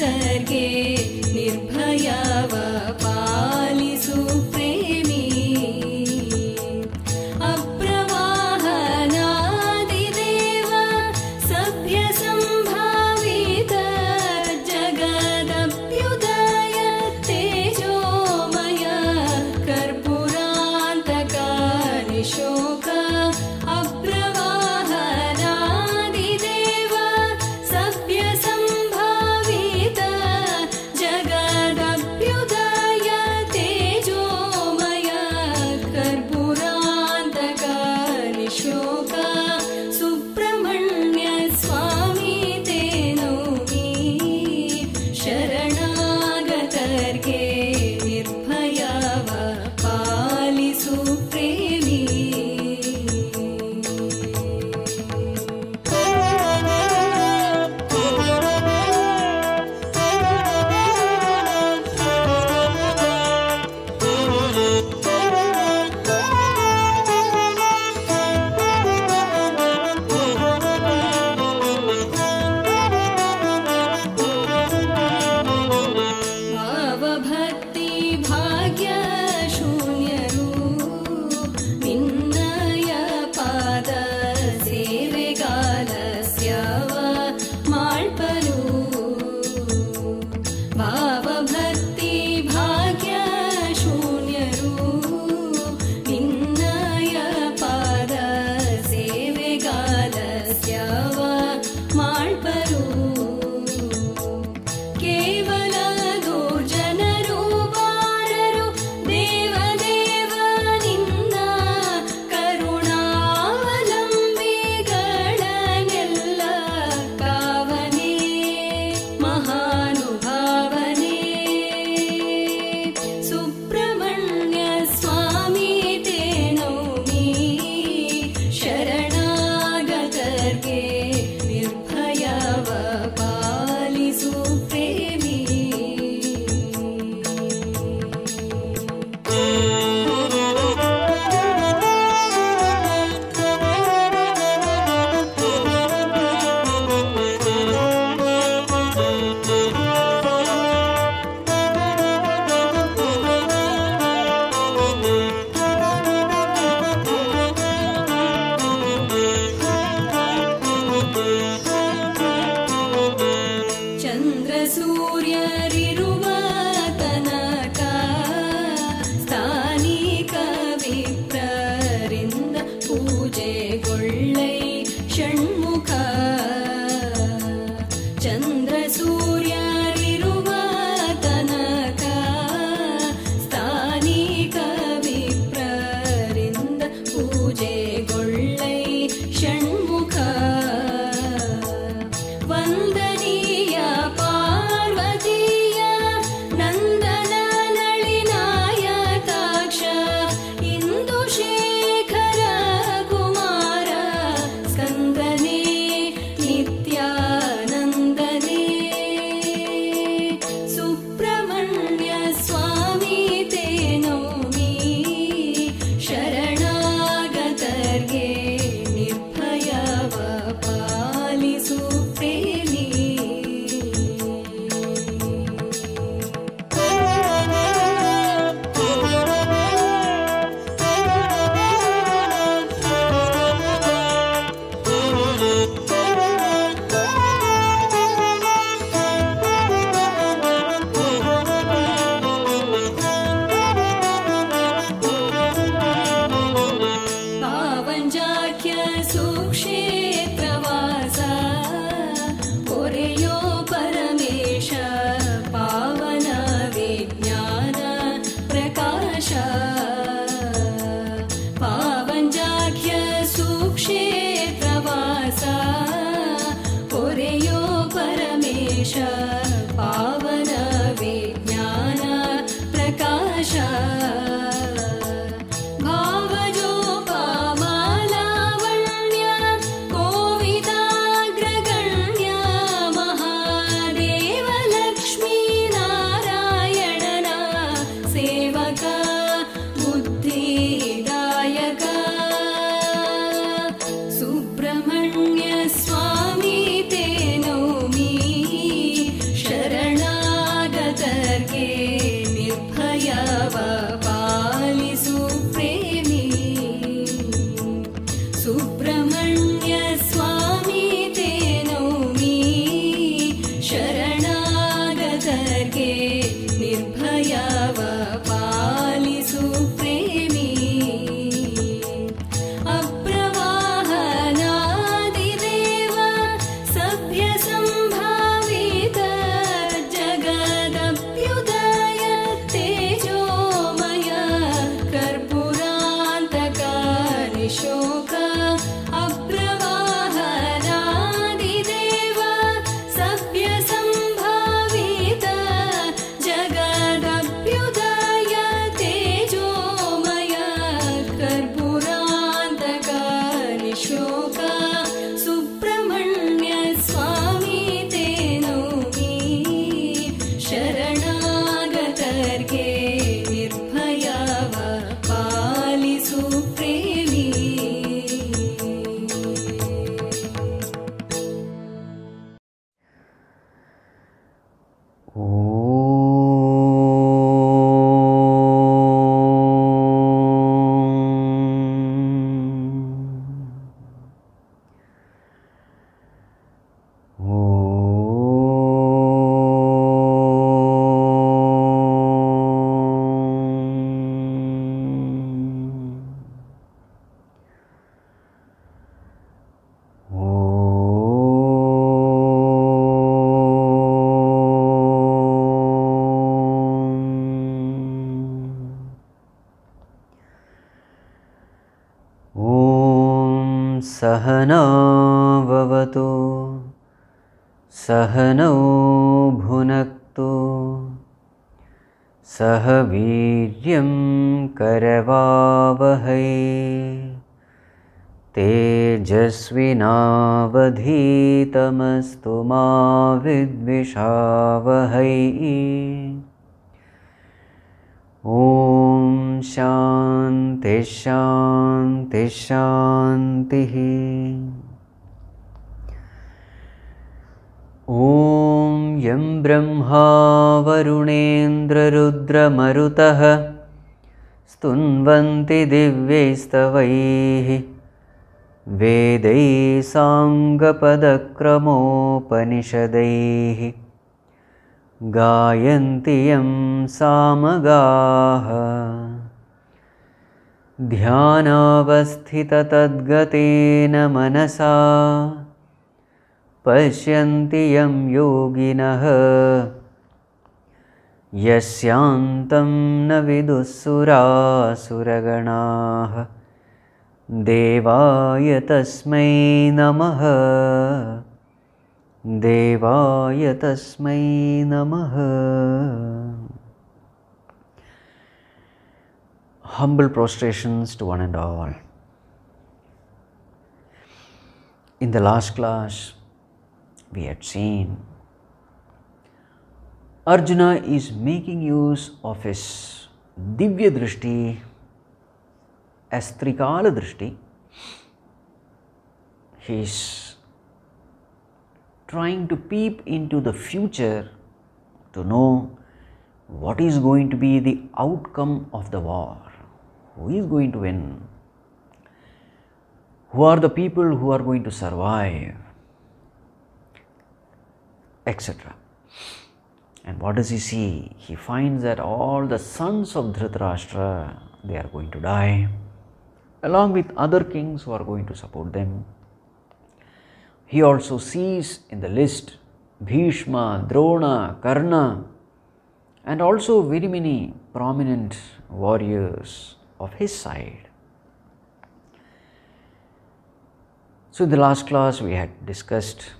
ಶರಣಾಗತರ್ಗೆ ನಿರ್ಭಯವ ಪಾಲಿಸು ಪ್ರೇಮಿ. ಅಪ್ರವಾಹನಾದಿದೇವ ಸಭ್ಯ ಸಂಭಾವಿತ ಜಗದಭ್ಯುದಯ ತೇಜೋಮಯ ಕರ್ಪೂರಾಂತಕ ನಿಶೋಕ. ಅಪ್ರವಾಹನಾದಿದೇವ ಸಭ್ಯ ಸಂಭಾವಿತ ಜಗದಭ್ಯುದಯ ತೇಜೋಮಯ ಕರ್ಪೂರಾಂತಕ ನಿಶೋಕ. ಸುಬ್ರಹ್ಮಣ್ಯ ಸ್ವಾಮಿ ತೇನೋಮಿ ಶರಣಾಗತರ್ಗೆ ನಿರ್ಭಯವ ಪಾಲಿಸು ಪ್ರೇಮಿ. ಭಾವಭಕ್ತಿ ಭಾಗ್ಯ ಶೂನ್ಯರು ನಿನ್ನಯ ಪಾದ ಸೇವೆಗಾಲಸ್ಯವ ಮಾಡ್ಪರು. ಭಾವಭಕ್ತಿ ಭಾಗ್ಯ ಶೂನ್ಯರು ನಿನ್ನಯ ಪಾದ ಸೇವೆಗಾಲಸ್ಯವ ಮಾಡ್ಪರು. ಕೇವಲ ದುರ್ಜನರು ಬಾರರು ದೇವದೇವ ನಿನ್ನ ಕರುಣಾವಲಂಬಿಗಳನ್ನೆಲ್ಲ ಕಾವನೇ ಮಹಾನುಭಾವನೇ. ಸುಬ್ರಹ್ಮಣ್ಯ ಸ್ವಾಮಿ ತೇನೋಮಿ ಶರಣಾಗತರ್ಗೆ ನಿರ್ಭಯವ ಪಾಲಿಸು ಪ್ರೇಮಿ. ಚಂದ್ರ ಸೂರ್ಯರಿರುವ ತನಕ ಸ್ಥಾನಿಕ ವಿಪ್ರರಿಂದ ಪೂಜೆಗೊಳ್ಳೈ ಷಣ್ಮುಖ. ಚಂದ್ರ ಸೂರ್ಯರಿರುವ ತನಕ ಸ್ಥಾನಿಕ ವಿಪ್ರರಿಂದ ಪೂಜೆಗೊಳ್ಳೈ ಷಣ್ಮುಖ. ವಂದನೀಯ ಪಾರ್ವತೀಯ ನಂದನ ನಳಿನಾಯಕಾಕ್ಷ ಇಂದುಶೇಖರ ಕುಮಾರ ಸ್ಕಂದನೇ ನಿತ್ಯಾನಂದನೇ. ಸುಬ್ರಹ್ಮಣ್ಯ ಸ್ವಾಮಿ ತೇನೋಮಿ ಶರಣಾಗತರ್ಗೆ ನಿರ್ಭಯವ ಪಾಲಿಸು ಪ್ರೇಮಿ. ಪಾವಂಜಾಖ್ಯ ಸುಕ್ಷೇತ್ರವಾಸ ಪೊರೆಯೋ ಪರಮೇಶ ಪಾವನ ವಿಜ್ಞಾನ ಪ್ರಕಾಶ. ಪಾವಂಜಾಖ್ಯ ಸುಕ್ಷೇತ್ರವಾಸ ಪೊರೆಯೋ ಪರಮೇಶ ಪಾವನ ವಿಜ್ಞಾನ ಪ್ರಕಾಶ. ಭಾವಜೋಪಮಾಲಾವಣ್ಯ ಕೋವಿದಾಗ್ರಗಣ್ಯ ಮಹಾದೇವ ಲಕ್ಷ್ಮೀ ನಾರಾಯಣನ ಸೇವಕ ಬುದ್ಧಿದಾಯಕ. ಸುಬ್ರಹ್ಮಣ್ಯ ಸ್ವಾಮಿ ತೇನೋಮಿ ಶರಣ गर्गे निर्भयाव पालिसु प्रेमी अप्रवाहनादिदेव सभ्यसम्भावित जगदभ्युदय तेजोमय कर्पूरान्तक निशोक अप्रवाहनादिदेव सभ्यसम्भावित जगदभ्युदय तेजोमय कर्पूरान्तक निशोक सुब्रह्मण्य स्वामी ते नौमि शरणागतर्गे निर्भयाव पालिसु प्रेमी सहना भवतु सहनौ भुनक्तु सह वीर्यं करवावहै तेजस्विनावधीतमस्तु मा विद्विषावहै ॐ शान्ति शान्ति शान्तिः ॐ यं ब्रह्मा वरुणेन्द्ररुद्रमरुतः स्तुन्वन्ति दिव्यैस्तवैः वेदैः साङ्गपदक्रमोपनिषदैः गायन्ति यं सामगाः ध्यानावस्थिततद्गतेन मनसा पश्यन्ति यं योगिनः यस्यान्तं न विदुःसुरासुरगणाः देवाय तस्मै नमः देवाय तस्मै नमः. Humble prostrations to one and all. In the last class, we had seen Arjuna is making use of his Divya Drishti as Trikala Drishti. He is trying to peep into the future to know what is going to be the outcome of the war. Who is going to win? Who are the people who are going to survive? Etc. And what does he see? He finds that all the sons of Dhritarashtra, they are going to die, along with other kings who are going to support them. He also sees in the list Bhishma, Drona, Karna, and also very many prominent warriors of his side. So in the last class we had discussed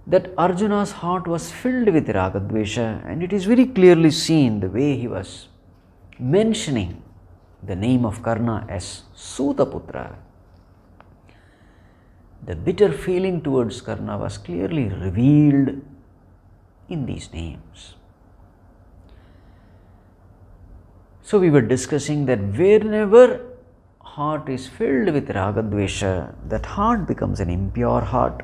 that Arjuna's heart was filled with Ragadvesha, and it is very clearly seen the way he was mentioning the name of Karna as Sutaputra. The bitter feeling towards Karna was clearly revealed in these names. So we were discussing that whenever heart is filled with Ragadvesha, that heart becomes an impure heart.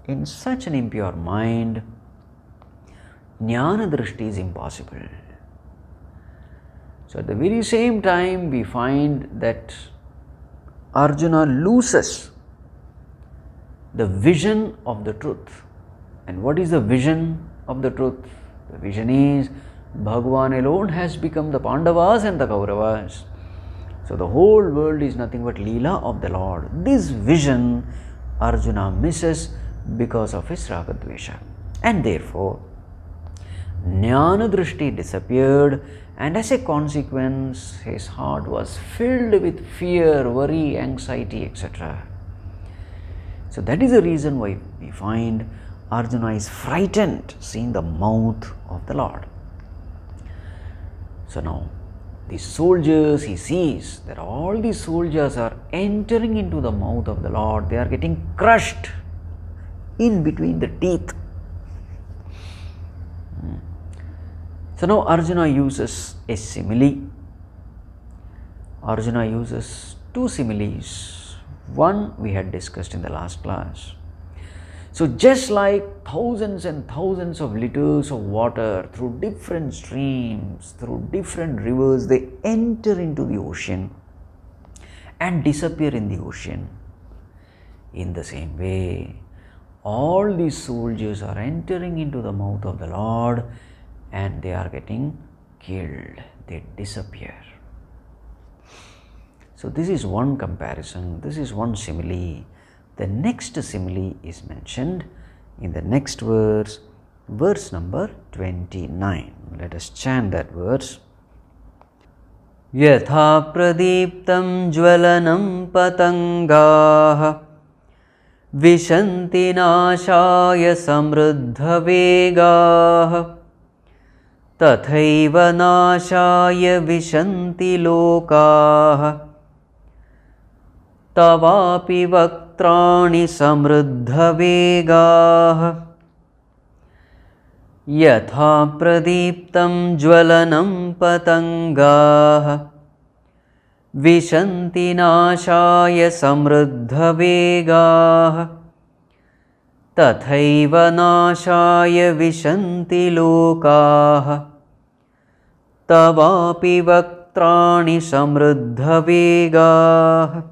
In such an impure mind, Jnana Drishti is impossible. So at the very same time, we find that Arjuna loses the vision of the truth And what is the vision of the truth? The vision is Bhagavan alone has become the Pandavas and the Kauravas. So the whole world is nothing but Leela of the Lord. This vision Arjuna misses because of his Ragadvesha. And therefore, Jnana Drishti disappeared, and as a consequence, his heart was filled with fear, worry, anxiety, etc. So that is the reason why we find Arjuna is frightened seeing the mouth of the Lord. So now, these soldiers, he sees that all these soldiers are entering into the mouth of the Lord. They are getting crushed in between the teeth. So now Arjuna uses a simile. Arjuna uses two similes. One we had discussed in the last class. So just like thousands and thousands of liters of water through different streams, through different rivers, they enter into the ocean and disappear in the ocean. In the same way, all these soldiers are entering into the mouth of the Lord and they are getting killed. They disappear. So this is one comparison, this is one simile. The next simile is mentioned in the next verse, verse number 29. Let us chant that verse. Yatha pradiptam jvalanam patangaha vishanti nashaya samruddha vegaha tathaiva nashaya vishanti lokaha tavapi vaktrani samruddha vegaha yatha pradiptam jvalanam patangaha vishanti nashaya samruddha vegaha tathaiva nashaya vishanti lokaha tavapi vaktrani samruddha vegaha.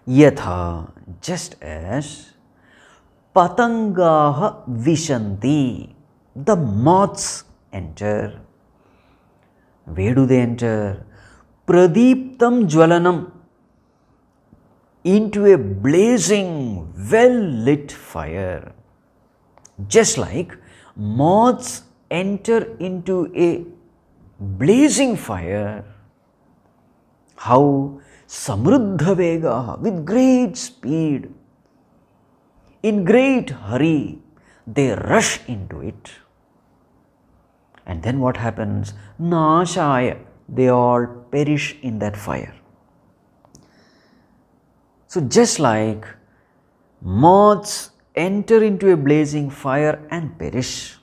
Yatha, just as patangaha vishanti, the moths enter. Where do they enter? Pradiptam jvalanam, into a blazing, well-lit fire. Just like moths enter into a blazing fire. How? Samruddha vegaha, with great speed, in great hurry, they rush into it. And then what happens? Nashaya, they all perish in that fire. So just like moths enter into a blazing fire and perish,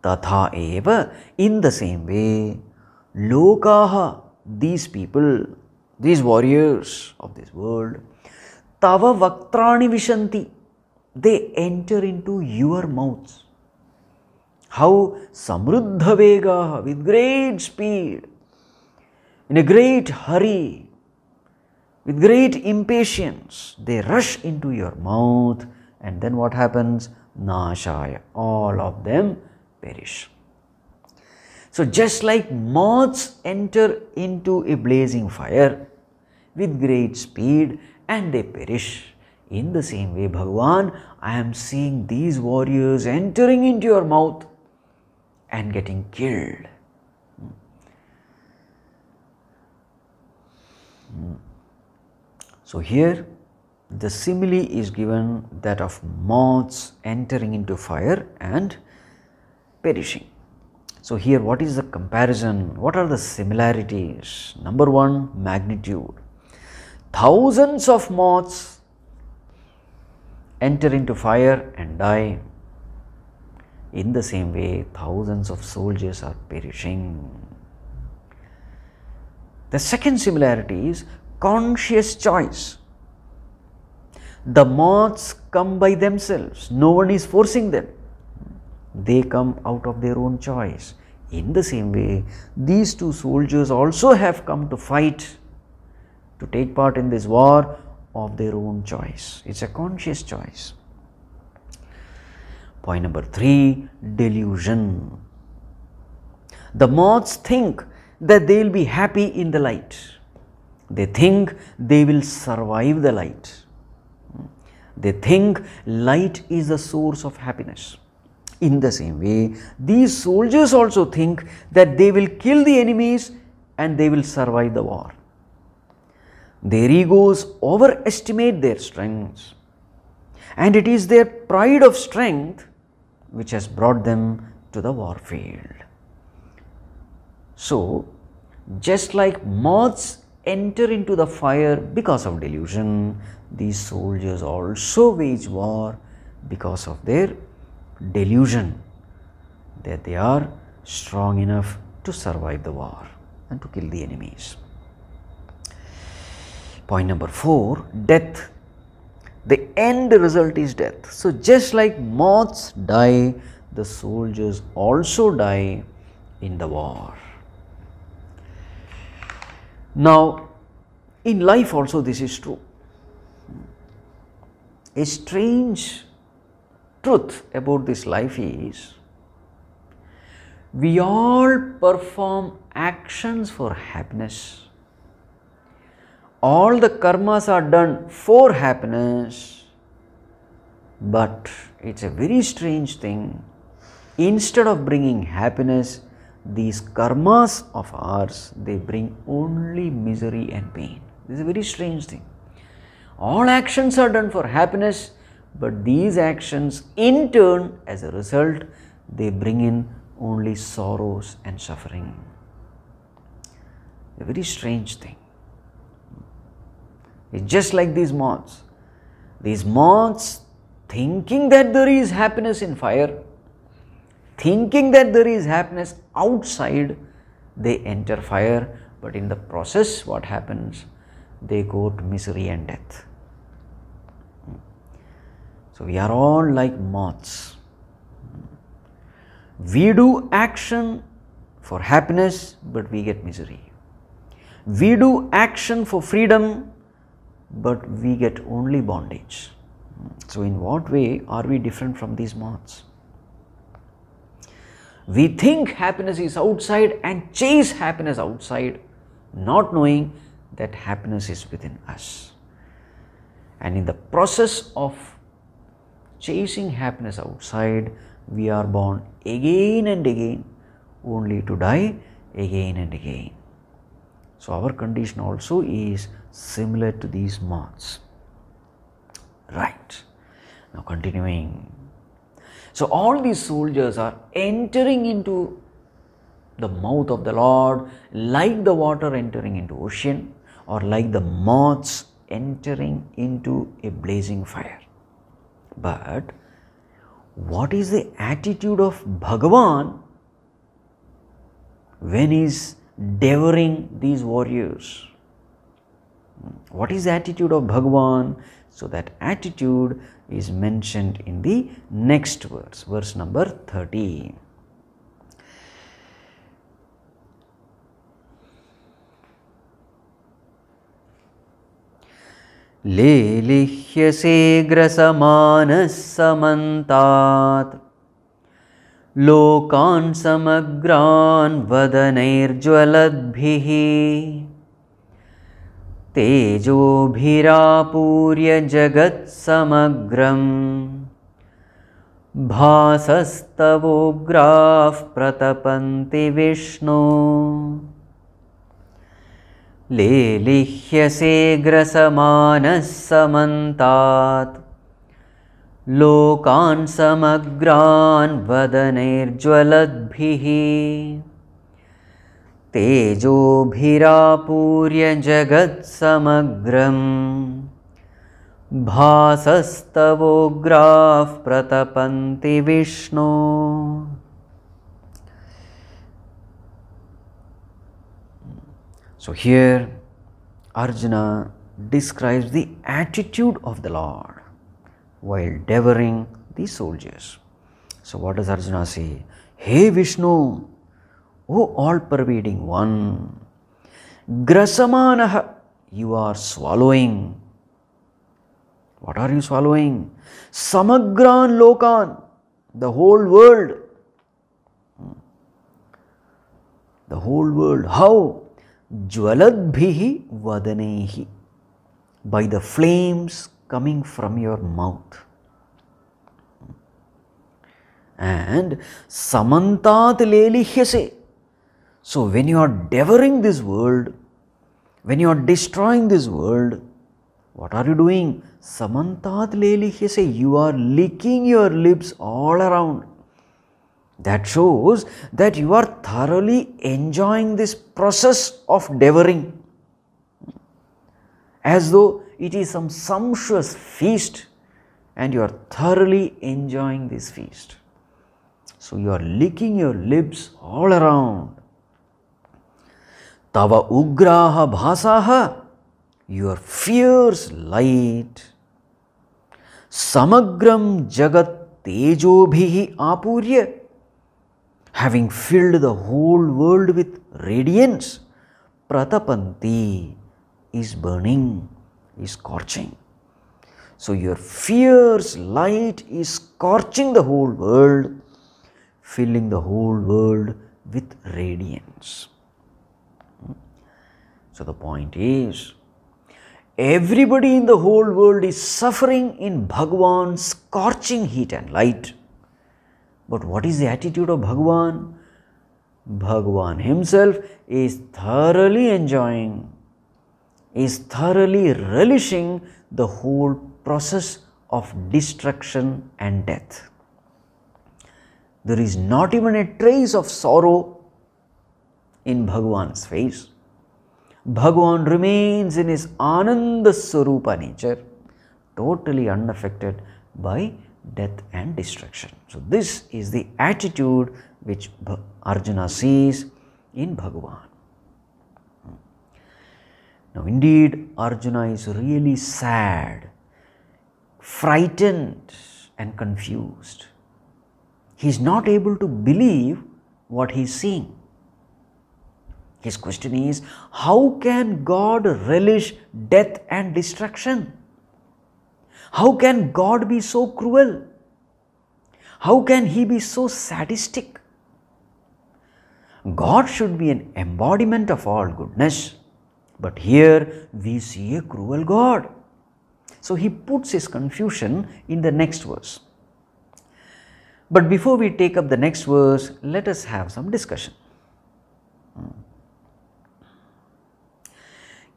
tatha eva, in the same way, lokaha, these people, these warriors of this world, tava vaktrani vishanti, they enter into your mouths. How? Samruddha vegaha, with great speed, in a great hurry, with great impatience, they rush into your mouth, and then what happens? Nashaya, all of them perish. So just like moths enter into a blazing fire with great speed and they perish, in the same way, Bhagavan, I am seeing these warriors entering into your mouth and getting killed. So here the simile is given, that of moths entering into fire and perishing. So here what is the comparison? What are the similarities? Number one, magnitude. Thousands of moths enter into fire and die. In the same way, thousands of soldiers are perishing. The second similarity is conscious choice. The moths come by themselves. No one is forcing them. They come out of their own choice. In the same way, these two soldiers also have come to fight, to take part in this war of their own choice. It's a conscious choice. Point number 3, delusion. The moths think that they will be happy in the light. They think they will survive the light. They think light is the source of happiness. In the same way, these soldiers also think that they will kill the enemies and they will survive the war. Their egos overestimate their strengths, and it is their pride of strength which has brought them to the war field. So, just like moths enter into the fire because of delusion, these soldiers also wage war because of their delusion that they are strong enough to survive the war and to kill the enemies. Point number 4, death. The end result is death. So, just like moths die, the soldiers also die in the war. Now, in life also this is true. A strange truth about this life is, we all perform actions for happiness. All the karmas are done for happiness, but it's a very strange thing. Instead of bringing happiness, these karmas of ours, they bring only misery and pain. This is a very strange thing. All actions are done for happiness, but these actions in turn, as a result, they bring in only sorrows and suffering. A very strange thing. It's just like these moths. These moths, thinking that there is happiness in fire, thinking that there is happiness outside, they enter fire, but in the process what happens? They go to misery and death. So, we are all like moths. We do action for happiness, but we get misery. We do action for freedom, but we get only bondage. So, in what way are we different from these moths? We think happiness is outside and chase happiness outside, not knowing that happiness is within us. And in the process of chasing happiness outside, we are born again and again, only to die again and again. So, our condition also is similar to these moths. Right. Now, continuing. So, all these soldiers are entering into the mouth of the Lord like the water entering into ocean, or like the moths entering into a blazing fire. But what is the attitude of Bhagavan when he is devouring these warriors? What is the attitude of Bhagavan? So, that attitude is mentioned in the next verse, verse number 30. लेलिह्यसे ग्रसमानः समन्तात् लोकान् समग्रान् वदनैर्ज्वलद्भिः तेजोभिरापूर्य जगत्समग्रं भासस्तवोग्राः प्रतपन्ति विष्णो लेलिह्यसे ग्रसमानः समन्तात् लोकान् समग्रान् वदनैर्ज्वलद्भिः तेजोभिरापूर्य जगत्समग्रं भासस्तवोग्राः प्रतपन्ति विष्णो. So, here Arjuna describes the attitude of the Lord while devouring the soldiers. So, what does Arjuna say? Hey Vishnu, O all-pervading one, Grasamanaha, you are swallowing. What are you swallowing? Samagran Lokan, The whole world. The whole world. How? Jwaladbhihi vadanehi. By the flames coming from your mouth. And samantat lelihyase. So when you are devouring this world, when you are destroying this world, what are you doing? Samantat lelihyase. You are licking your lips all around. That shows that you are thoroughly enjoying this process of devouring, as though it is some sumptuous feast and you are thoroughly enjoying this feast. So you are licking your lips all around. Tava ugraha bhasaha, your fierce light. Samagram jagat tejobhihi apurya, having filled the whole world with radiance. Pratapanti, is burning, is scorching. So your fierce light is scorching the whole world, filling the whole world with radiance. So the point is, everybody in the whole world is suffering in Bhagavan's scorching heat and light. But what is the attitude of Bhagavan? Bhagavan himself is thoroughly enjoying, is thoroughly relishing the whole process of destruction and death. There is not even a trace of sorrow in Bhagavan's face. Bhagavan remains in his Ananda Swarupa nature, totally unaffected by death and destruction. So this is the attitude which Arjuna sees in Bhagavan. Now indeed, Arjuna is really sad, frightened and confused. He is not able to believe what he is seeing. His question is, how can God relish death and destruction? How can God be so cruel? How can he be so sadistic? God should be an embodiment of all goodness, but here we see a cruel God. So he puts his confusion in the next verse. But before we take up the next verse, let us have some discussion.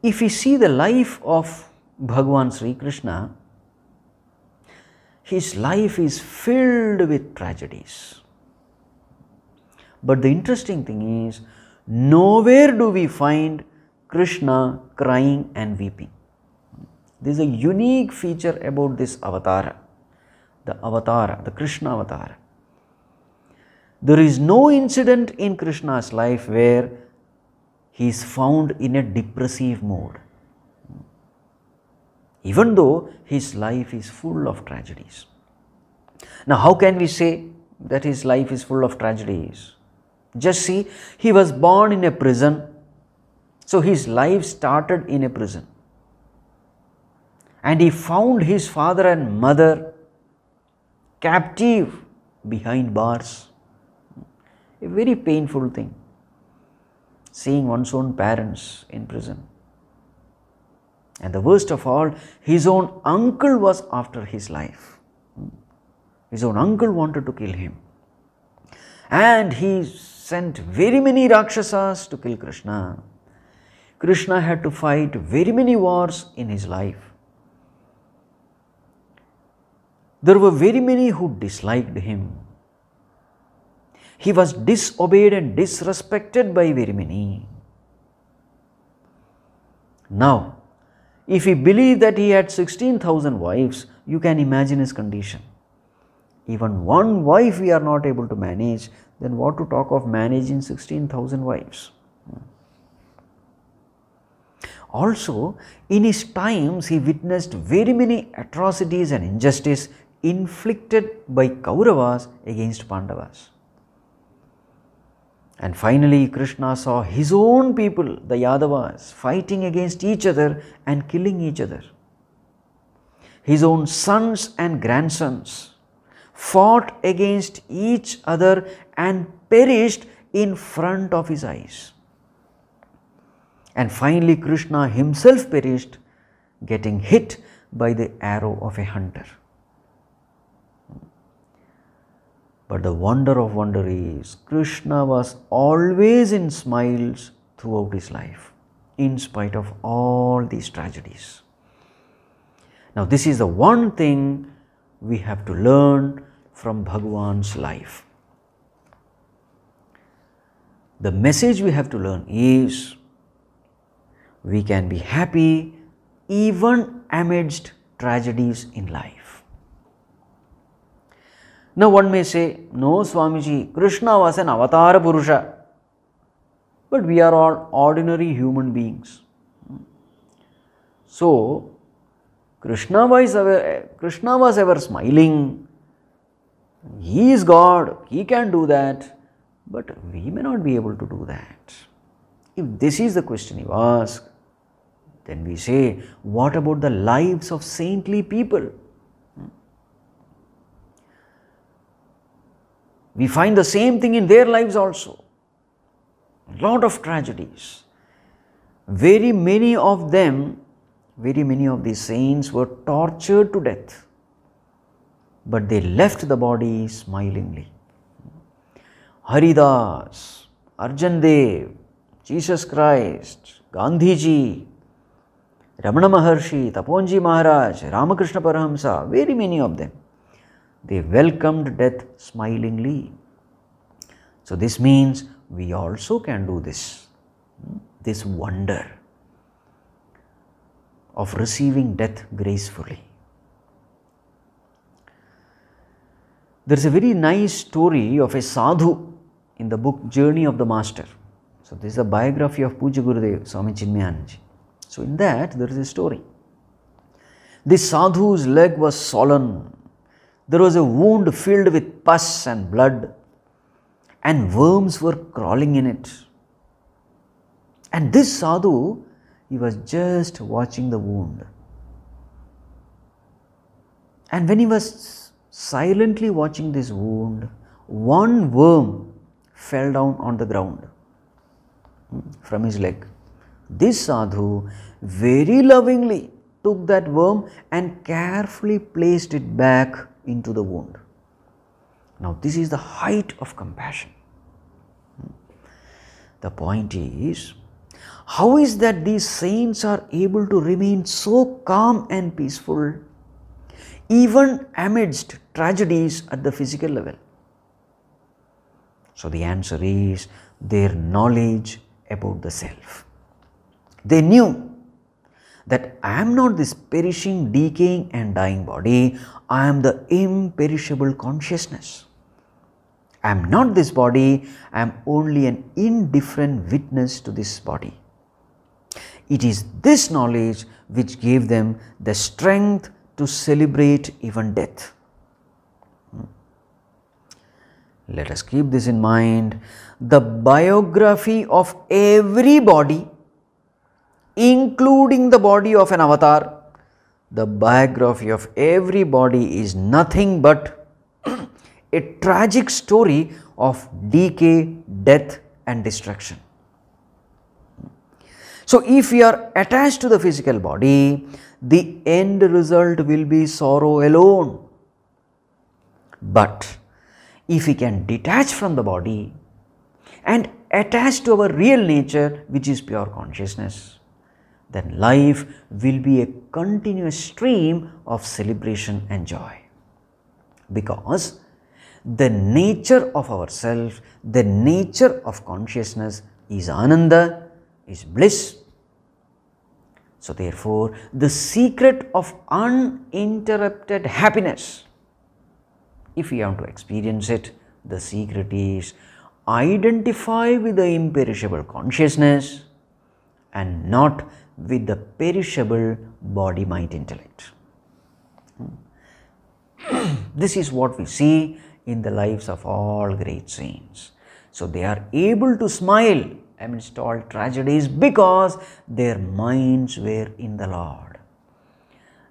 If we see the life of Bhagavan Sri Krishna, his life is filled with tragedies. But the interesting thing is, nowhere do we find Krishna crying and weeping. This is a unique feature about this avatar, the Krishna avatar. There is no incident in Krishna's life where he is found in a depressive mode, even though his life is full of tragedies. Now how can we say that his life is full of tragedies? Just see, he was born in a prison, so his life started in a prison. And he found his father and mother captive behind bars. A very painful thing, seeing one's own parents in prison. And the worst of all, his own uncle was after his life. His own uncle wanted to kill him. And he sent very many Rakshasas to kill Krishna. Krishna had to fight very many wars in his life. There were very many who disliked him. He was disobeyed and disrespected by very many. Now, if we believe that he had 16,000 wives, you can imagine his condition. Even one wife we are not able to manage, then what to talk of managing 16,000 wives? Also, in his times, he witnessed very many atrocities and injustice inflicted by Kauravas against Pandavas. And finally, Krishna saw his own people, the Yadavas, fighting against each other and killing each other. His own sons and grandsons fought against each other and perished in front of his eyes. And finally Krishna himself perished, getting hit by the arrow of a hunter. But the wonder of wonder is Krishna was always in smiles throughout his life, in spite of all these tragedies. Now this is the one thing we have to learn from Bhagavan's life. The message we have to learn is we can be happy even amidst tragedies in life. Now one may say, no Swamiji, Krishna was an avatar Purusha, but we are all ordinary human beings. So Krishna was ever smiling. He is God, he can do that, but we may not be able to do that. If this is the question you ask, then we say, what about the lives of saintly people? We find the same thing in their lives also. A lot of tragedies. Very many of these saints were tortured to death, but they left the body smilingly. Haridas, Arjan Dev, Jesus Christ, Gandhiji, Ramana Maharshi, Taponji Maharaj, Ramakrishna Paramahamsa, very many of them, they welcomed death smilingly. So this means we also can do this wonder of receiving death gracefully. There is a very nice story of a sadhu in the book Journey of the Master. So this is a biography of Pujya Gurudev Swami Chinmayanandaji. So in that there is a story. This sadhu's leg was swollen. There was a wound filled with pus and blood, and worms were crawling in it. And this sadhu, he was just watching the wound. And when he was silently watching this wound, one worm fell down on the ground from his leg. This sadhu very lovingly took that worm and carefully placed it back into the wound. Now this is the height of compassion. The point is, how is that these saints are able to remain so calm and peaceful even amidst tragedies at the physical level? So the answer is their knowledge about the self. They knew that I am not this perishing, decaying and dying body, I am the imperishable consciousness. I am not this body, I am only an indifferent witness to this body. It is this knowledge which gave them the strength to celebrate even death. Let us keep this in mind. The biography of every body, including the body of an avatar, the biography of every body is nothing but a tragic story of decay, death and destruction. So if we are attached to the physical body, the end result will be sorrow alone. But if we can detach from the body and attach to our real nature, which is pure consciousness, then life will be a continuous stream of celebration and joy. Because the nature of ourself, the nature of consciousness is Ananda, is bliss. So therefore, the secret of uninterrupted happiness, if we want to experience it, the secret is identify with the imperishable consciousness and not with the perishable body, mind, intellect. This is what we see in the lives of all great saints. So they are able to smile amidst all tragedies because their minds were in the Lord.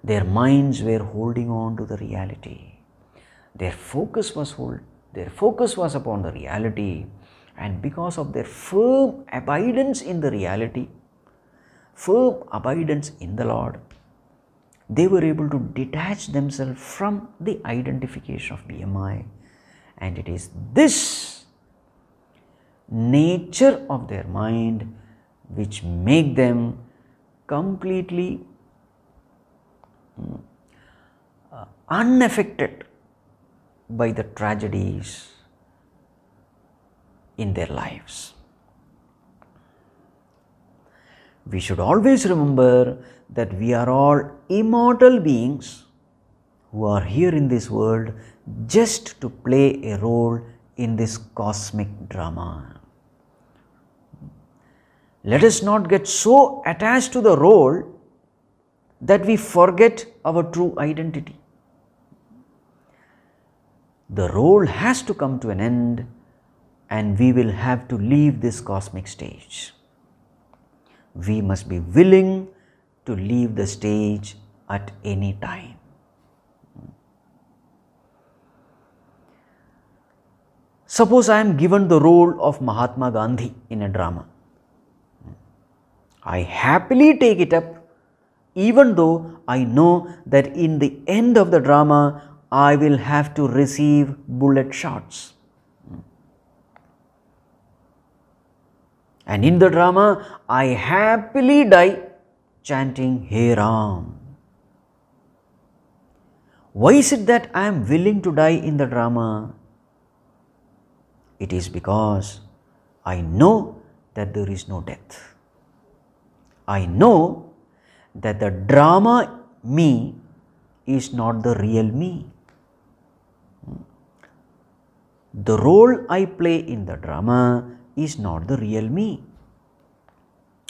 Their minds were holding on to the reality. Their focus was upon the reality, and because of their firm abidance in the reality, firm abidance in the Lord, they were able to detach themselves from the identification of BMI. And it is this nature of their mind which make them completely unaffected by the tragedies in their lives. We should always remember that we are all immortal beings who are here in this world just to play a role in this cosmic drama. Let us not get so attached to the role that we forget our true identity. The role has to come to an end, and we will have to leave this cosmic stage. We must be willing to leave the stage at any time. Suppose I am given the role of Mahatma Gandhi in a drama. I happily take it up, even though I know that in the end of the drama I will have to receive bullet shots. And in the drama I happily die chanting Hey Ram. Why is it that I am willing to die in the drama? It is because I know that there is no death. I know that the drama me is not the real me. The role I play in the drama is not the real me.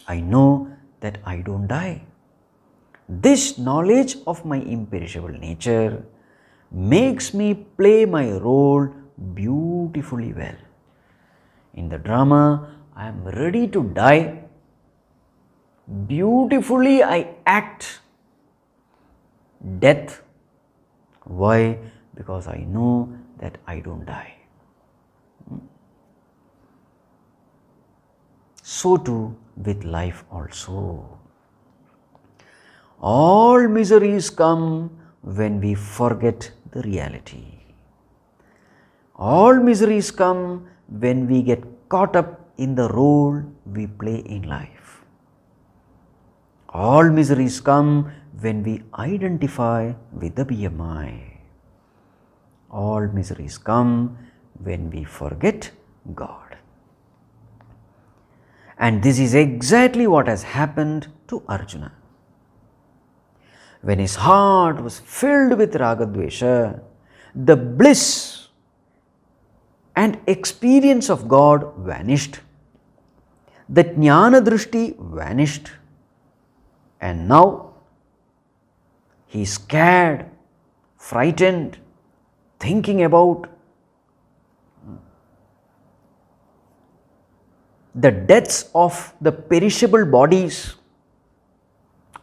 I know that I don't die. This knowledge of my imperishable nature makes me play my role beautifully well. In the drama, I am ready to die. Beautifully I act death. Why? Because I know that I don't die. So too with life also. All miseries come when we forget the reality. All miseries come when we get caught up in the role we play in life. All miseries come when we identify with the BMI. All miseries come when we forget God. And this is exactly what has happened to Arjuna. When his heart was filled with Ragadvesha, the bliss and experience of God vanished. The Jnana Drishti vanished. And now he is scared, frightened, thinking about the deaths of the perishable bodies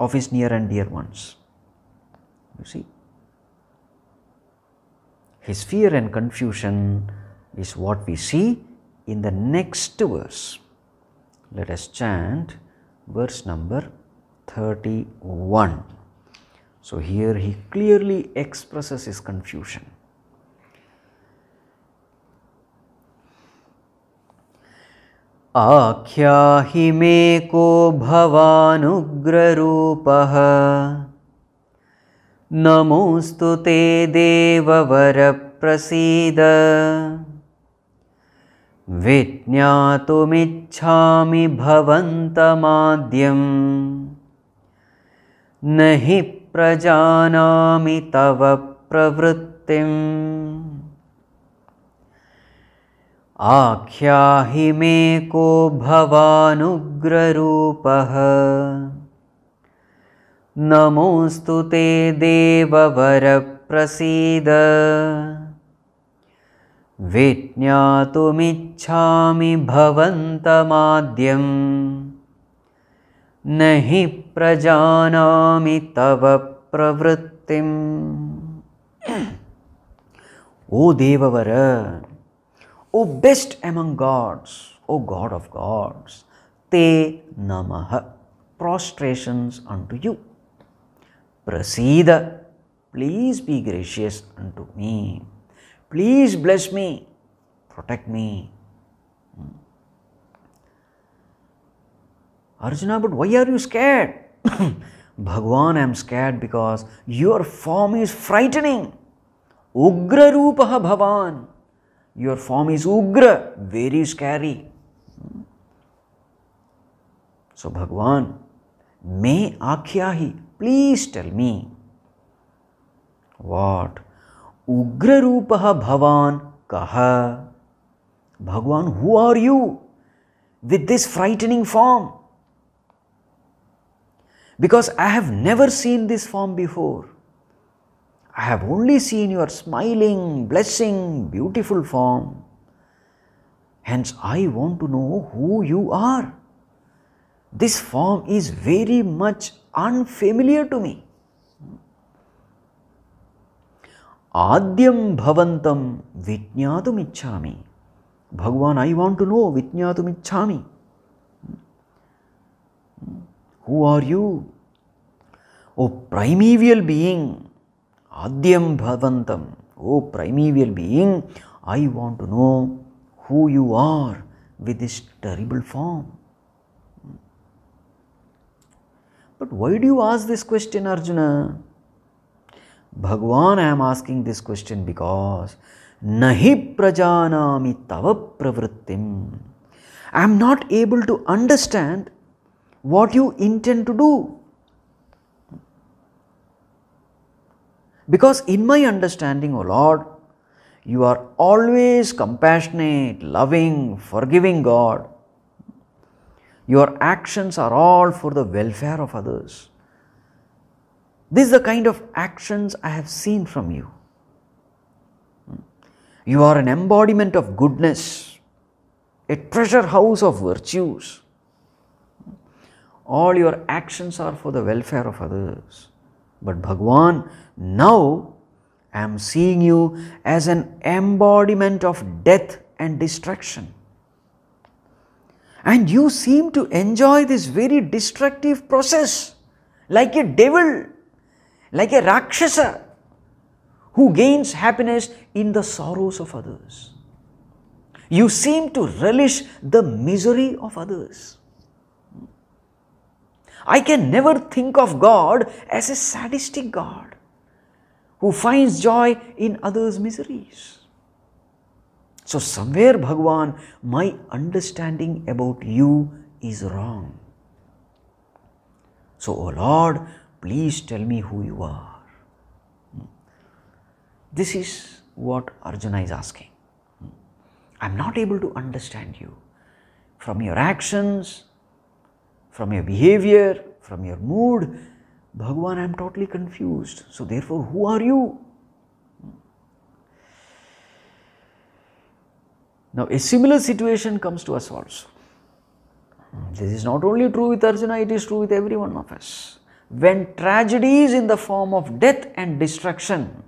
of his near and dear ones. You see, his fear and confusion is what we see in the next verse. Let us chant verse number 31. So here he clearly expresses his confusion. आख्याहि मे को भवानुग्ररूपः नमोऽस्तु ते देववर प्रसीद विज्ञातुमिच्छामि भवन्तमाद्यं न हि प्रजानामि तव प्रवृत्तिम् आख्याहि मे को भवानुग्ररूपः नमोऽस्तु ते देववर प्रसीद विज्ञातुमिच्छामि भवन्तमाद्यं न हि प्रजानामि तव प्रवृत्तिम्. O Devavara, O best among gods, O God of gods, Te Namaha, prostrations unto you. Prasida, please be gracious unto me. Please bless me, protect me. Arjuna, but why are you scared? Bhagwan, I am scared because your form is frightening. Ugra Rupaha Bhavan. Your form is Ugra, very scary. So Bhagwan, Me Akhyahi, please tell me. What? Ugra Rupaha Bhavan Kaha. Bhagwan, who are you with this frightening form? Because I have never seen this form before. I have only seen your smiling, blessing, beautiful form. Hence, I want to know who you are. This form is very much unfamiliar to me. Adyam bhavantam vijñātum iccāmi. Bhagwan, I want to know vijñātum iccāmi. Who are you? O primeval being, Adyam Bhavantam, O primeval being, I want to know who you are with this terrible form. But why do you ask this question, Arjuna? Bhagwan, I am asking this question because Nahi prajanami tava pravrittim. I am not able to understand what you intend to do. Because in my understanding, O Lord, you are always compassionate, loving, forgiving God. Your actions are all for the welfare of others. This is the kind of actions I have seen from you. You are an embodiment of goodness, a treasure house of virtues. All your actions are for the welfare of others. But Bhagwan, now I am seeing you as an embodiment of death and destruction. And you seem to enjoy this very destructive process like a devil, like a Rakshasa who gains happiness in the sorrows of others. You seem to relish the misery of others. I can never think of God as a sadistic God who finds joy in others' miseries. So somewhere, Bhagwan, my understanding about you is wrong. So, O Lord, please tell me who you are. This is what Arjuna is asking. I am not able to understand you. From your actions, from your behavior, from your mood, Bhagwan, I am totally confused. So therefore, who are you? Now, a similar situation comes to us also. This is not only true with Arjuna, it is true with every one of us. When tragedies in the form of death and destruction,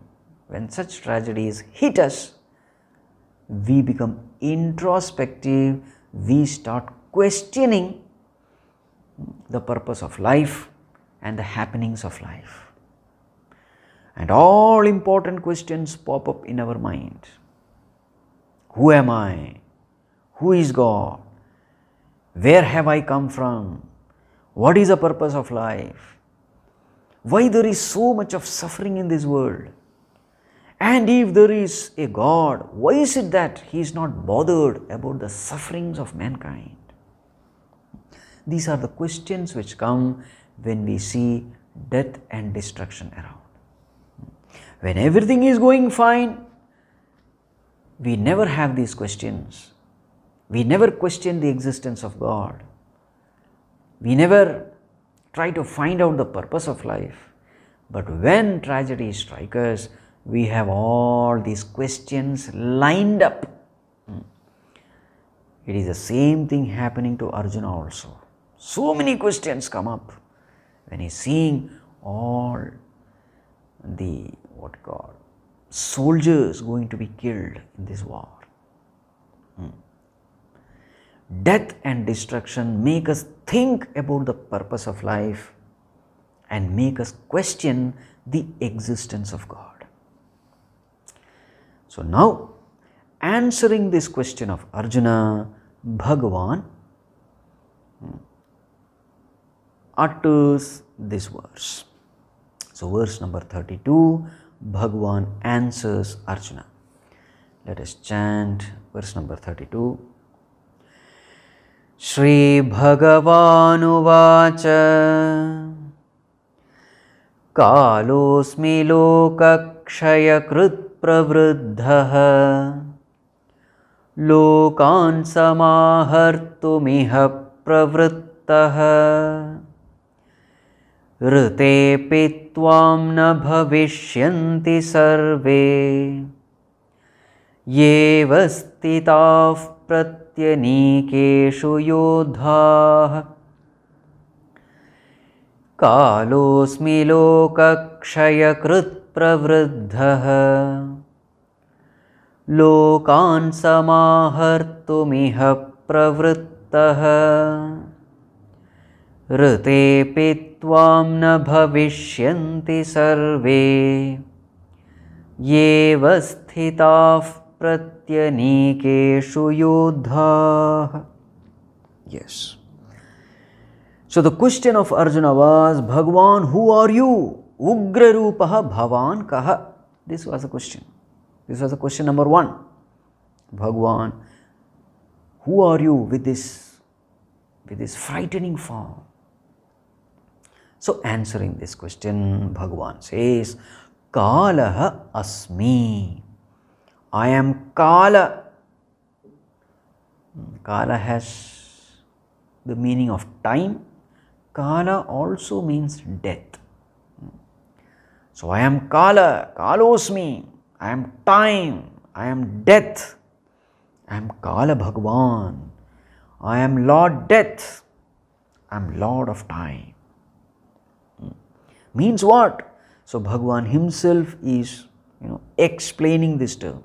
when such tragedies hit us, we become introspective, we start questioning the purpose of life and the happenings of life. And all important questions pop up in our mind. Who am I? Who is God? Where have I come from? What is the purpose of life? Why there is so much of suffering in this world? And if there is a God, why is it that He is not bothered about the sufferings of mankind? These are the questions which come when we see death and destruction around. When everything is going fine, we never have these questions. We never question the existence of God. We never try to find out the purpose of life. But when tragedy strikes us, we have all these questions lined up. It is the same thing happening to Arjuna also. So many questions come up when he is seeing all the soldiers going to be killed in this war. Death and destruction make us think about the purpose of life and make us question the existence of God. So now, answering this question of Arjuna, Bhagavan utters this verse. So verse number 32, Bhagavan answers Arjuna. Let us chant verse number 32. Shri Bhagavanuvacha Kalosmi lokakshayakrit pravruddhaha Lokan samahartumiha pravruttaha Ritepi tvam na bhavishyanti sarve Yeva stitav pratyanikeshu yodhaah Kalosmi lokakshayakrit pravruddhaha Lokan samahartumiha pravruttaha Ritepi tvam na bhavishyanti sarve Yeva sthitav pratyanikeshu yodhaah. Yes. So the question of Arjuna was, Bhagavan, who are you? Ugra rupaha bhavan kaha. This was the question. This was the question number 1. Bhagavan, who are you with this frightening form? So answering this question, Bhagavan says, Kalaha asmi. I am Kala. Kala has the meaning of time. Kala also means death. So I am Kala, Kalosmi. I am time. I am death. I am Kala Bhagavan. I am Lord Death. I am Lord of time. Means what? So Bhagavan himself is explaining this term.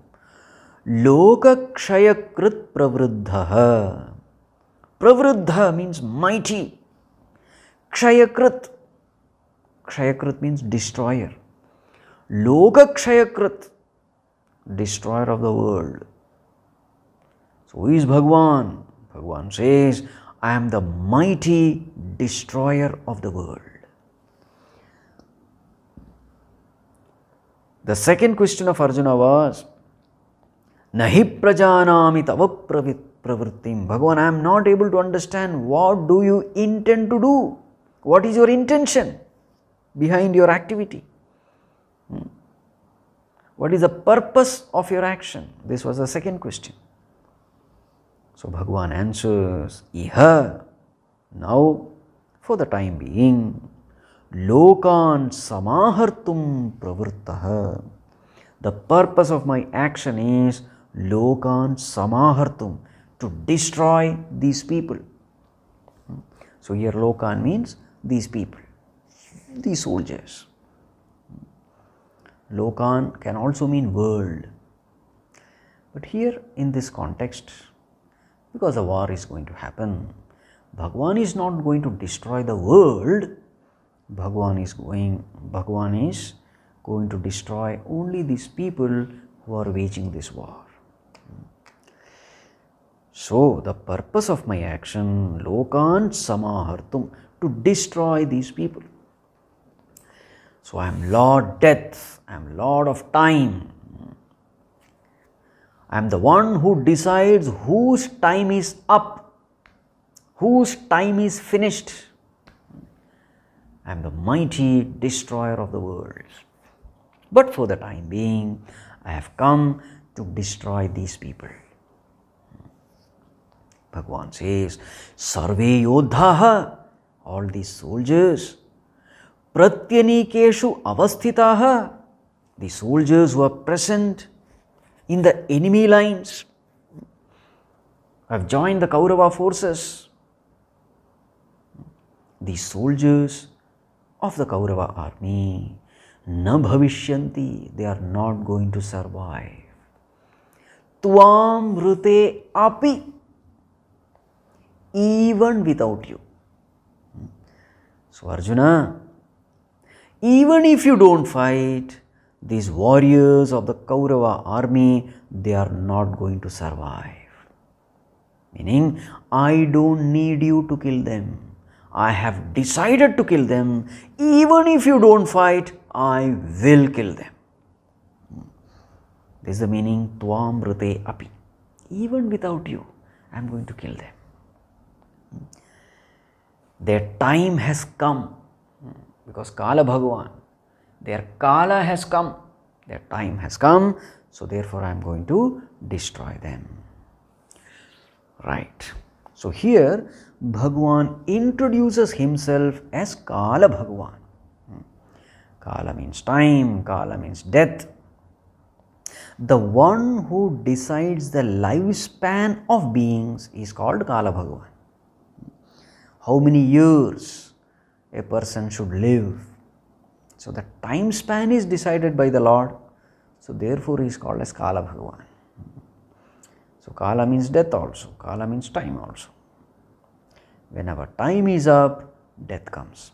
Lokakshayakrit pravruddhaha. Pravruddha means mighty. Kshayakrit. Kshayakrit means destroyer. Lokakshayakrit, destroyer of the world. So who is Bhagavan? Bhagavan says, I am the mighty destroyer of the world. The second question of Arjuna was, Nahi prajanami tava pravrittim. Bhagavan, I am not able to understand what do you intend to do? What is your intention behind your activity? What is the purpose of your action? This was the second question. So Bhagavan answers, Iha. Now, for the time being, Lokan samahartum pravruttaha. The purpose of my action is Lokan samahartum, to destroy these people. So here Lokan means these people, these soldiers. Lokan can also mean world. But here in this context, because the war is going to happen, Bhagavan is not going to destroy the world. Bhagavan is going to destroy only these people who are waging this war. So the purpose of my action, Lokan samahartum, to destroy these people. So I am Lord Death, I am Lord of Time. I am the one who decides whose time is up, whose time is finished. I am the mighty destroyer of the world. But for the time being, I have come to destroy these people. Bhagavan says, Sarve yodhaha, all these soldiers, Pratyanikeshu avasthitaha, the soldiers who are present in the enemy lines, have joined the Kaurava forces. The soldiers of the Kaurava army, na bhavishyanti, they are not going to survive. Tvam rute api, even without you. So Arjuna, even if you don't fight, these warriors of the Kaurava army, they are not going to survive. Meaning, I don't need you to kill them. I have decided to kill them. Even if you don't fight, I will kill them. This is the meaning, Tvam rute api. Even without you, I am going to kill them. Their time has come. Because Kala Bhagavan, their Kala has come, their time has come, so therefore I am going to destroy them. Right. So here Bhagavan introduces himself as Kala Bhagavan. Kala means time, Kala means death. The one who decides the lifespan of beings is called Kala Bhagavan. How many years a person should live? So the time span is decided by the Lord. So therefore he is called as Kala Bhagavan. So Kala means death also, Kala means time also. Whenever time is up, death comes.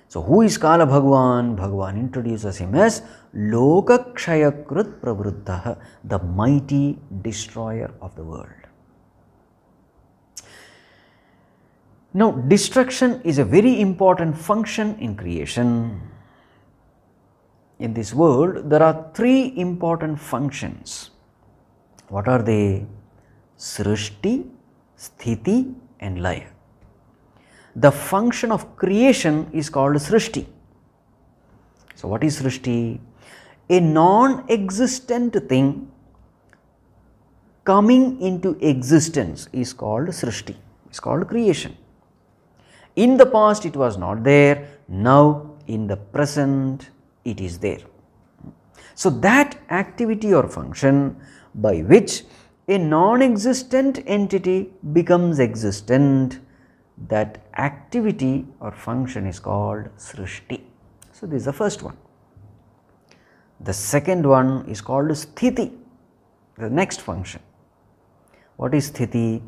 So who is Kala Bhagavan? Bhagavan introduces him as Lokakshayakrit Pravruddha, the mighty destroyer of the world. Now, destruction is a very important function in creation. In this world, there are three important functions. What are they? Srishti, Sthiti and Laya. The function of creation is called Srishti. So, what is Srishti? A non-existent thing coming into existence is called Srishti. It's called creation. In the past it was not there, now in the present it is there. So that activity or function by which a non-existent entity becomes existent, that activity or function is called Srishti. So this is the first one. The second one is called Sthiti, the next function. What is Sthiti?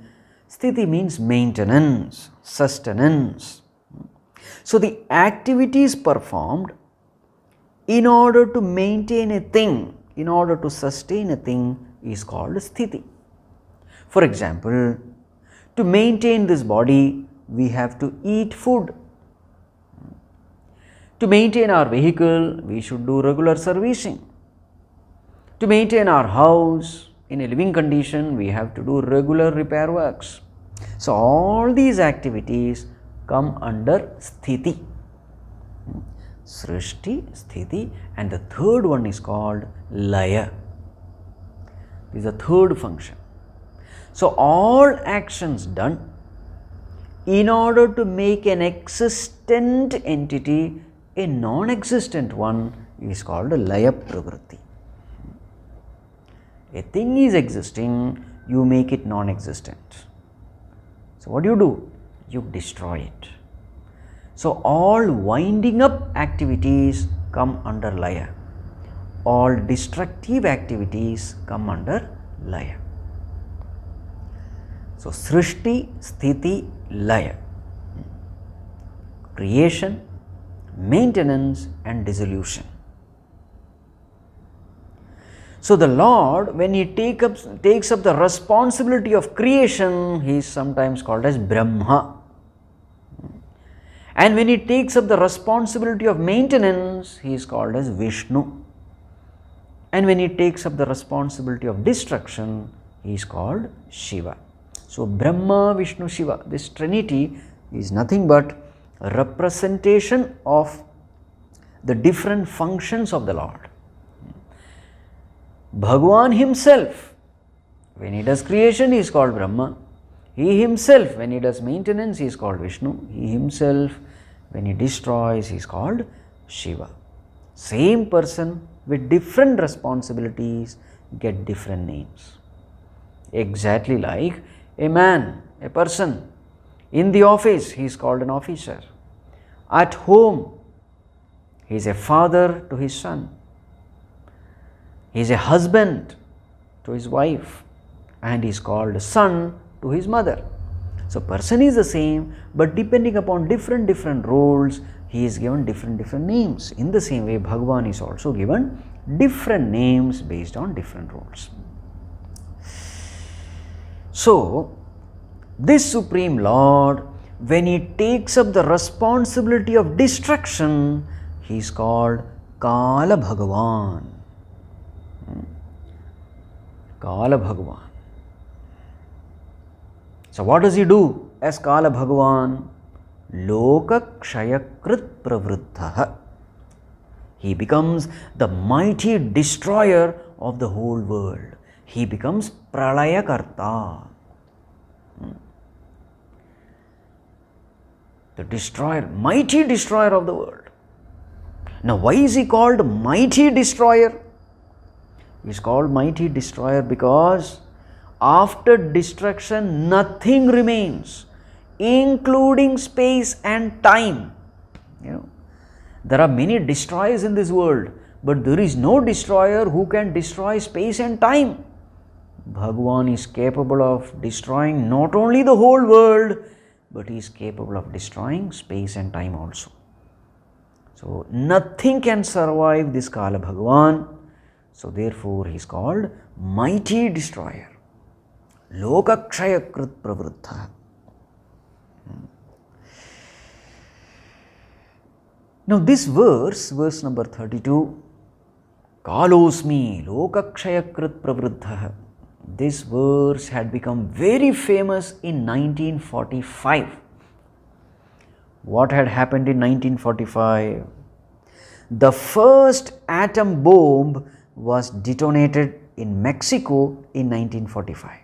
Sthiti means maintenance, sustenance. So the activities performed in order to maintain a thing, in order to sustain a thing is called Sthiti. For example, to maintain this body, we have to eat food. To maintain our vehicle, we should do regular servicing. To maintain our house in a living condition, we have to do regular repair works. So all these activities come under Sthiti. Srishti, Sthiti, and the third one is called Laya. This is the third function. So all actions done in order to make an existent entity a non-existent one is called a Laya Pravritti. A thing is existing, you make it non-existent. So what do? You destroy it. So all winding up activities come under Laya. All destructive activities come under Laya. So Srishti, Sthiti, Laya. Creation, maintenance and dissolution. So the Lord, when He takes up the responsibility of creation, He is sometimes called as Brahma. And when He takes up the responsibility of maintenance, He is called as Vishnu. And when He takes up the responsibility of destruction, He is called Shiva. So Brahma, Vishnu, Shiva, this trinity is nothing but a representation of the different functions of the Lord. Bhagavan Himself, when He does creation, He is called Brahma. He Himself, when He does maintenance, He is called Vishnu. He Himself, when He destroys, He is called Shiva. Same person with different responsibilities get different names. Exactly like a man, a person, in the office, he is called an officer. At home, He is a father to his son. He is a husband to his wife, and he is called son to his mother. So person is the same, but depending upon different roles, he is given different names. In the same way, Bhagavan is also given different names based on different roles. So this Supreme Lord, when he takes up the responsibility of destruction, he is called Kala Bhagavan. Kala Bhagavan. So what does he do as Kala Bhagavan? Loka Kshayakrit Pravruddha. He becomes the mighty destroyer of the whole world. He becomes Pralayakarta. The destroyer, mighty destroyer of the world. Now why is he called mighty destroyer? He is called mighty destroyer because after destruction nothing remains, including space and time. There are many destroyers in this world, but there is no destroyer who can destroy space and time. Bhagavan is capable of destroying not only the whole world, but he is capable of destroying space and time also. So nothing can survive this Kala Bhagavan. So therefore he is called mighty destroyer. Lokakshayakrit pravruddha. Now this verse number 32, Kalosmi Lokakshayakrit pravruddha. This verse had become very famous in 1945. What had happened in 1945? The first atom bomb was detonated in Mexico in 1945.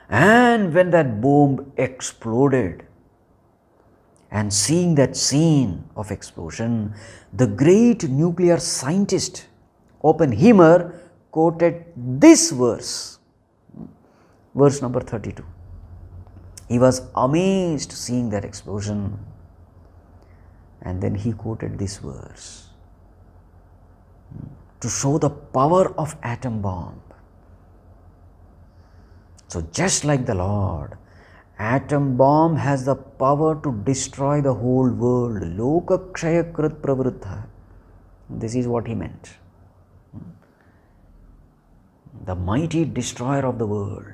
And when that bomb exploded, and seeing that scene of explosion, the great nuclear scientist Oppenheimer quoted this verse, verse number 32. He was amazed seeing that explosion, and then he quoted this verse to show the power of atom bomb. So just like the Lord, atom bomb has the power to destroy the whole world. Lokakshayakrit pravruddha. This is what he meant. The mighty destroyer of the world.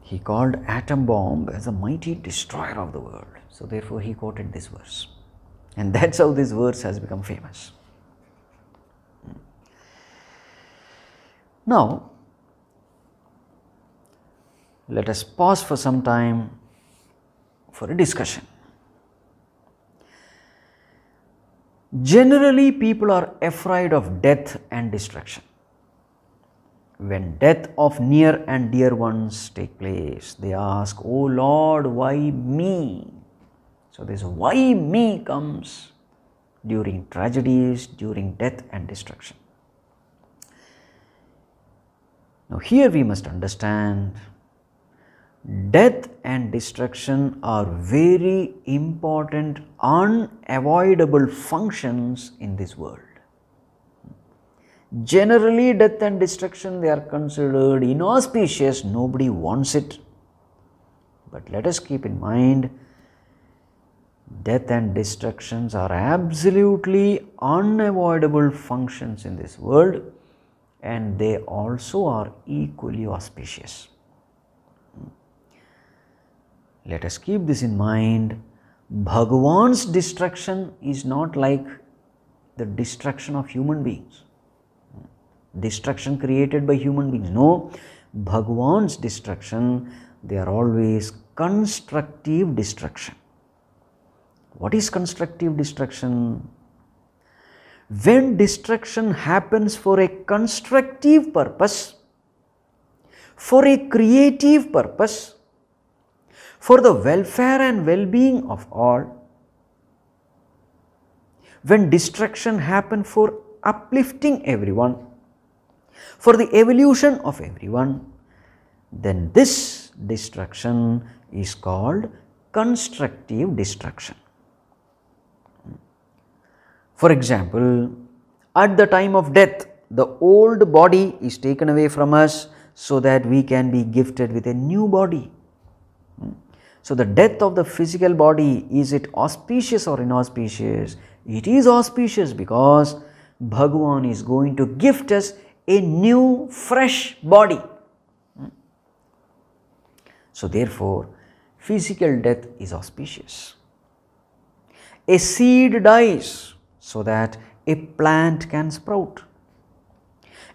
He called atom bomb as a mighty destroyer of the world. So therefore he quoted this verse. And that's how this verse has become famous. Now, let us pause for some time for a discussion. Generally, people are afraid of death and destruction. When death of near and dear ones take place, they ask, "Oh Lord, why me?" So this "why me" comes during tragedies, during death and destruction. Now here we must understand, death and destruction are very important, unavoidable functions in this world. Generally, death and destruction, they are considered inauspicious, nobody wants it. But let us keep in mind, death and destructions are absolutely unavoidable functions in this world, and they also are equally auspicious. Let us keep this in mind. Bhagavan's destruction is not like the destruction of human beings. Destruction created by human beings. No, Bhagavan's destruction, they are always constructive destruction. What is constructive destruction? When destruction happens for a constructive purpose, for a creative purpose, for the welfare and well-being of all, when destruction happens for uplifting everyone, for the evolution of everyone, then this destruction is called constructive destruction. For example, at the time of death, the old body is taken away from us so that we can be gifted with a new body. So, the death of the physical body, is it auspicious or inauspicious? It is auspicious because Bhagavan is going to gift us a new fresh body. So, therefore, physical death is auspicious. A seed dies so that a plant can sprout.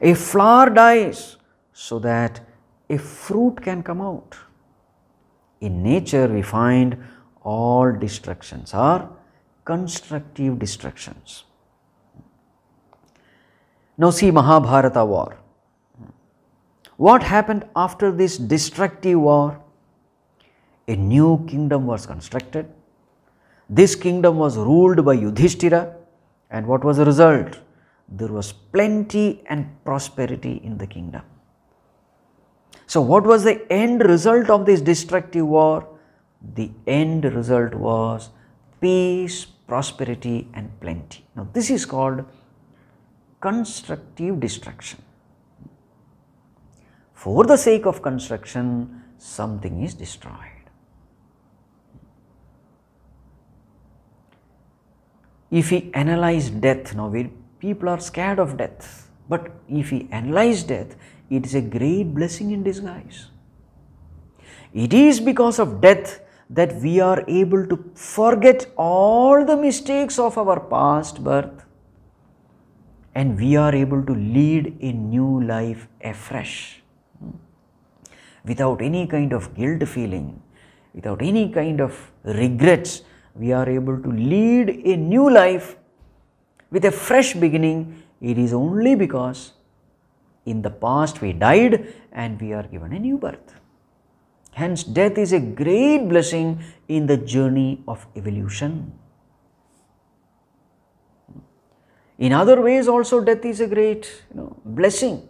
A flower dies so that a fruit can come out. In nature, we find all destructions are constructive destructions. Now see Mahabharata war. What happened after this destructive war? A new kingdom was constructed. This kingdom was ruled by Yudhishthira, and what was the result? There was plenty and prosperity in the kingdom. So, what was the end result of this destructive war? The end result was peace, prosperity and plenty. Now, this is called constructive destruction. For the sake of construction, something is destroyed. If we analyze death, now people are scared of death, but if we analyze death, it is a great blessing in disguise. It is because of death that we are able to forget all the mistakes of our past birth, and we are able to lead a new life afresh, without any kind of guilt feeling, without any kind of regrets. We are able to lead a new life with a fresh beginning. It is only because in the past we died and we are given a new birth. Hence, death is a great blessing in the journey of evolution. In other ways also, death is a great blessing.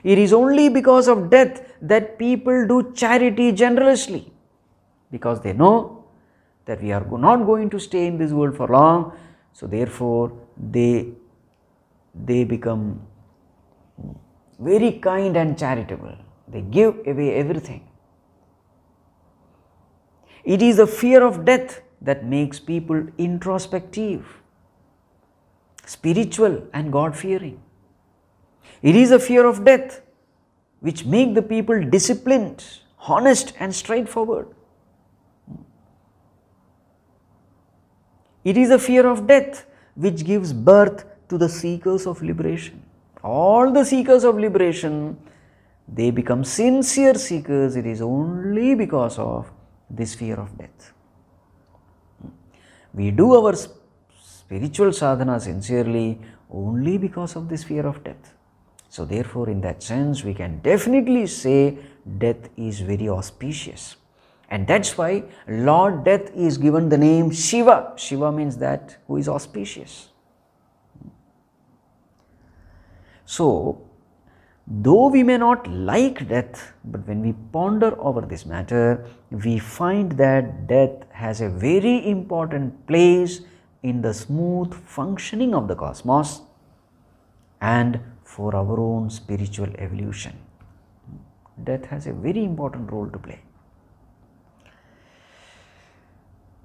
It is only because of death that people do charity generously, because they know that we are not going to stay in this world for long. So, therefore, they become very kind and charitable. They give away everything. It is the fear of death that makes people introspective, spiritual and God-fearing. It is the fear of death which make the people disciplined, honest and straightforward. It is the fear of death which gives birth to the seekers of liberation. All the seekers of liberation, they become sincere seekers. It is only because of this fear of death. We do our spiritual sadhana sincerely only because of this fear of death. So, therefore, in that sense, we can definitely say death is very auspicious. And that is why Lord Death is given the name Shiva. Shiva means that who is auspicious. So, though we may not like death, but when we ponder over this matter, we find that death has a very important place in the smooth functioning of the cosmos and for our own spiritual evolution. Death has a very important role to play.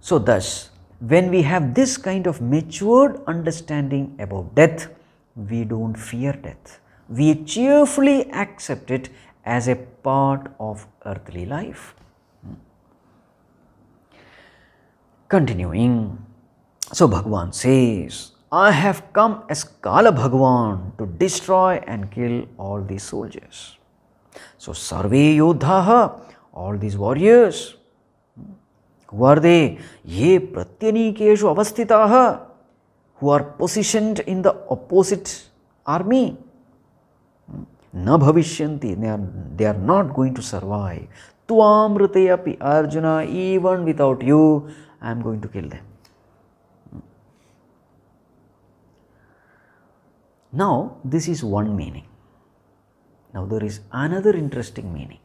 So, thus, when we have this kind of matured understanding about death, we do not fear death. We cheerfully accept it as a part of earthly life. Continuing, so Bhagavan says, I have come as Kala Bhagavan to destroy and kill all these soldiers. So, Sarve Yodhaha, all these warriors, who are they? Ye Pratyanikeshu Avasthitaha, who are positioned in the opposite army. Na bhavishyanti, they are not going to survive. Tuamrite api Arjuna, even without you, I am going to kill them. Now, this is one meaning. Now, there is another interesting meaning.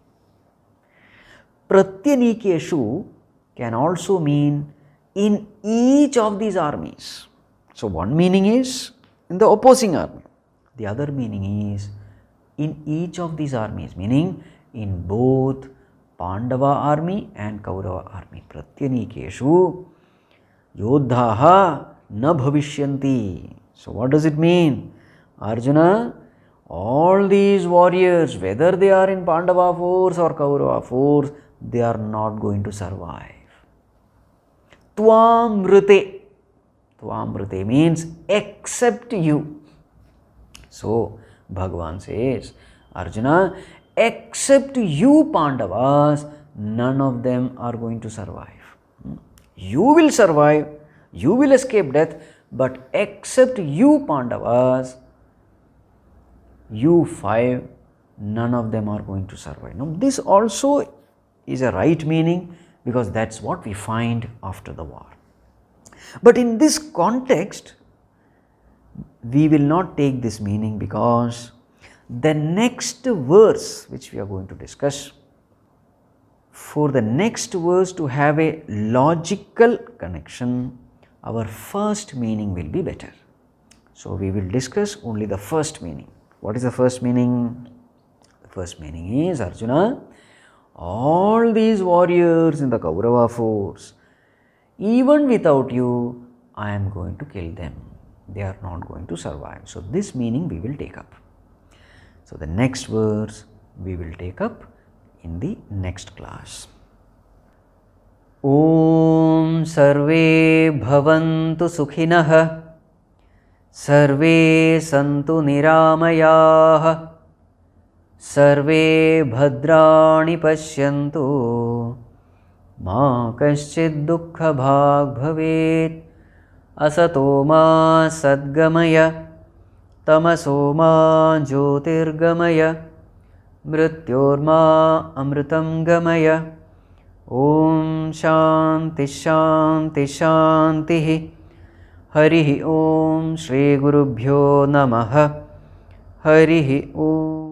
Pratyanikeshu can also mean in each of these armies. So one meaning is in the opposing army. The other meaning is in each of these armies, meaning in both Pandava army and Kaurava army. Pratyanikeshu yodhaha na bhavishyanti. So what does it mean? Arjuna, all these warriors, whether they are in Pandava force or Kaurava force, they are not going to survive. Tvamrite. Tvamrite means except you. So Bhagavan says, Arjuna, except you Pandavas, none of them are going to survive. You will survive, you will escape death, but except you Pandavas, you five, none of them are going to survive. Now this also is a right meaning, because that's what we find after the war. But in this context, we will not take this meaning, because the next verse which we are going to discuss, for the next verse to have a logical connection, our first meaning will be better. So we will discuss only the first meaning. What is the first meaning? The first meaning is, Arjuna, all these warriors in the Kaurava force, even without you, I am going to kill them. They are not going to survive. So this meaning we will take up. So the next verse we will take up in the next class. Om Sarve Bhavantu Sukhinah Sarve Santu Niramayah Sarve Bhadrani Pashyantu Ma Kaschid Dukkha Bhag Bhavet Asato Ma Sadgamaya Tamaso Ma Jyotirgamaya Mrityorma Amritam Gamaya. Om Shanti Shanti Shanti. Harihi Om Shri Gurubhyo Namaha. Harihi Om.